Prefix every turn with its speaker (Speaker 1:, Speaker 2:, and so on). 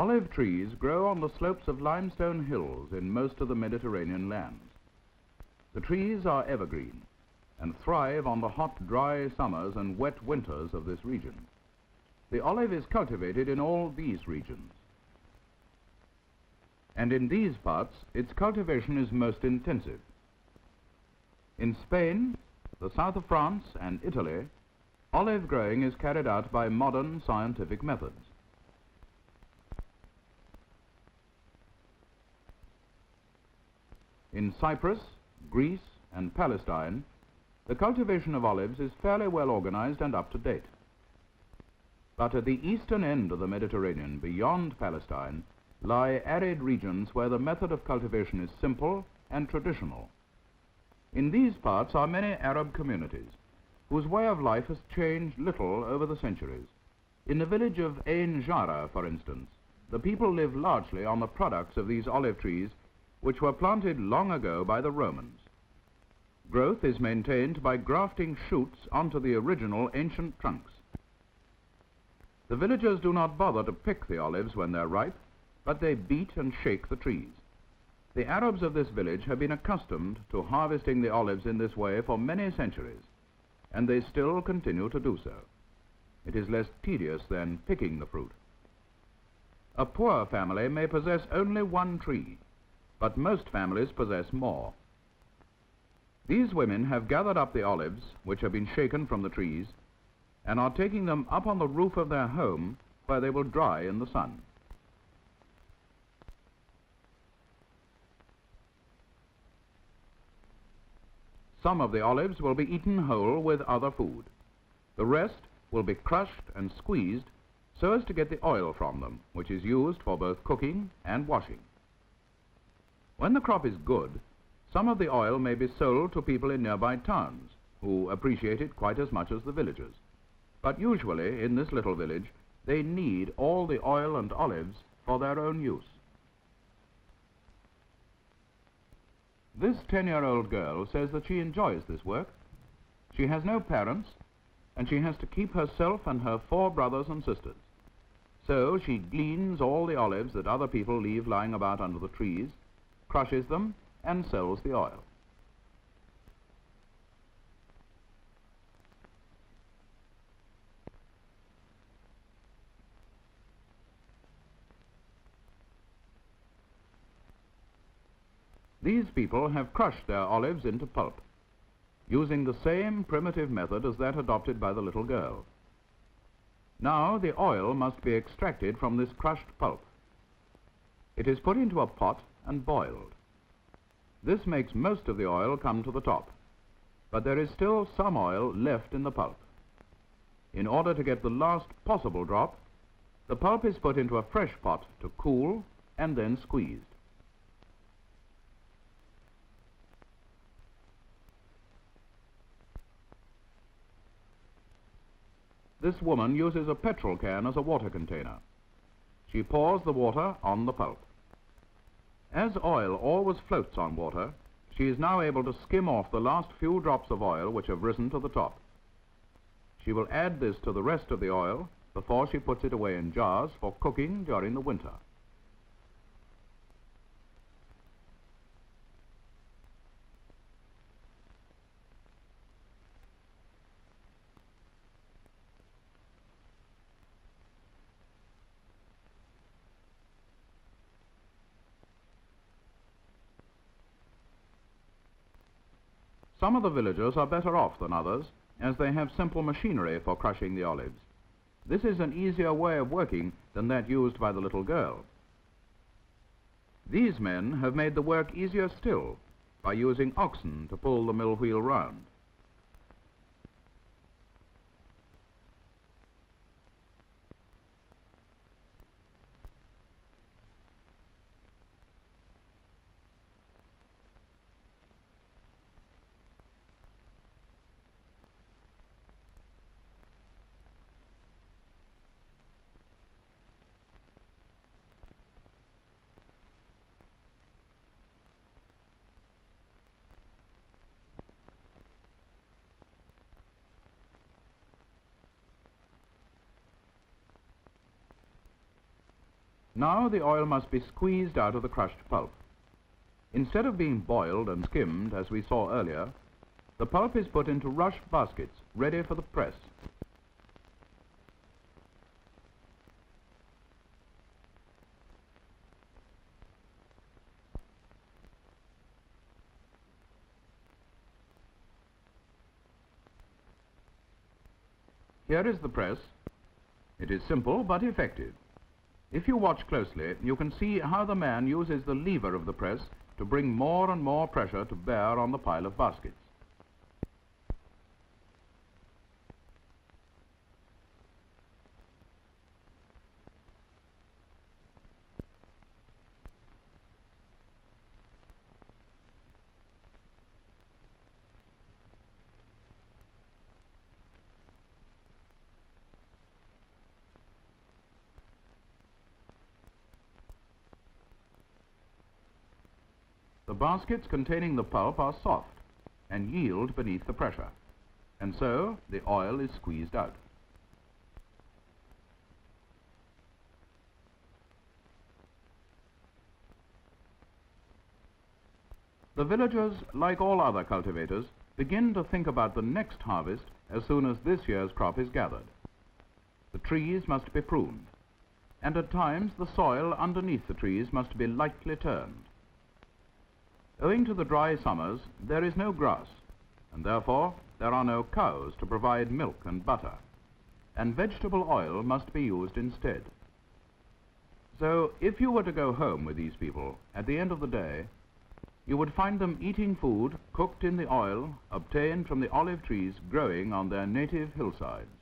Speaker 1: Olive trees grow on the slopes of limestone hills in most of the Mediterranean lands. The trees are evergreen and thrive on the hot, dry summers and wet winters of this region. The olive is cultivated in all these regions. And in these parts, its cultivation is most intensive. In Spain, the south of France, and Italy, olive growing is carried out by modern scientific methods. In Cyprus, Greece, and Palestine, the cultivation of olives is fairly well organized and up to date. But at the eastern end of the Mediterranean, beyond Palestine, lie arid regions where the method of cultivation is simple and traditional. In these parts are many Arab communities, whose way of life has changed little over the centuries. In the village of Ain Jara, for instance, the people live largely on the products of these olive trees, which were planted long ago by the Romans. Growth is maintained by grafting shoots onto the original ancient trunks. The villagers do not bother to pick the olives when they're ripe, but they beat and shake the trees. The Arabs of this village have been accustomed to harvesting the olives in this way for many centuries, and they still continue to do so. It is less tedious than picking the fruit. A poor family may possess only one tree, but most families possess more. These women have gathered up the olives, which have been shaken from the trees, and are taking them up on the roof of their home, where they will dry in the sun. Some of the olives will be eaten whole with other food. The rest will be crushed and squeezed so as to get the oil from them, which is used for both cooking and washing. When the crop is good, some of the oil may be sold to people in nearby towns, who appreciate it quite as much as the villagers. But usually, in this little village, they need all the oil and olives for their own use. This 10-year-old girl says that she enjoys this work. She has no parents, and she has to keep herself and her 4 brothers and sisters. So she gleans all the olives that other people leave lying about under the trees, crushes them, and sells the oil. These people have crushed their olives into pulp, using the same primitive method as that adopted by the little girl. Now the oil must be extracted from this crushed pulp. It is put into a pot and boiled. This makes most of the oil come to the top, but there is still some oil left in the pulp. In order to get the last possible drop, the pulp is put into a fresh pot to cool and then squeezed. This woman uses a petrol can as a water container. She pours the water on the pulp. As oil always floats on water, she is now able to skim off the last few drops of oil which have risen to the top. She will add this to the rest of the oil before she puts it away in jars for cooking during the winter. Some of the villagers are better off than others, as they have simple machinery for crushing the olives. This is an easier way of working than that used by the little girl. These men have made the work easier still by using oxen to pull the mill wheel round. Now the oil must be squeezed out of the crushed pulp. Instead of being boiled and skimmed, as we saw earlier, the pulp is put into rush baskets, ready for the press. Here is the press. It is simple but effective. If you watch closely, you can see how the man uses the lever of the press to bring more and more pressure to bear on the pile of baskets. The baskets containing the pulp are soft and yield beneath the pressure, and so the oil is squeezed out. The villagers, like all other cultivators, begin to think about the next harvest as soon as this year's crop is gathered. The trees must be pruned, and at times the soil underneath the trees must be lightly turned. Owing to the dry summers, there is no grass, and therefore there are no cows to provide milk and butter, and vegetable oil must be used instead. So if you were to go home with these people, at the end of the day, you would find them eating food cooked in the oil obtained from the olive trees growing on their native hillsides.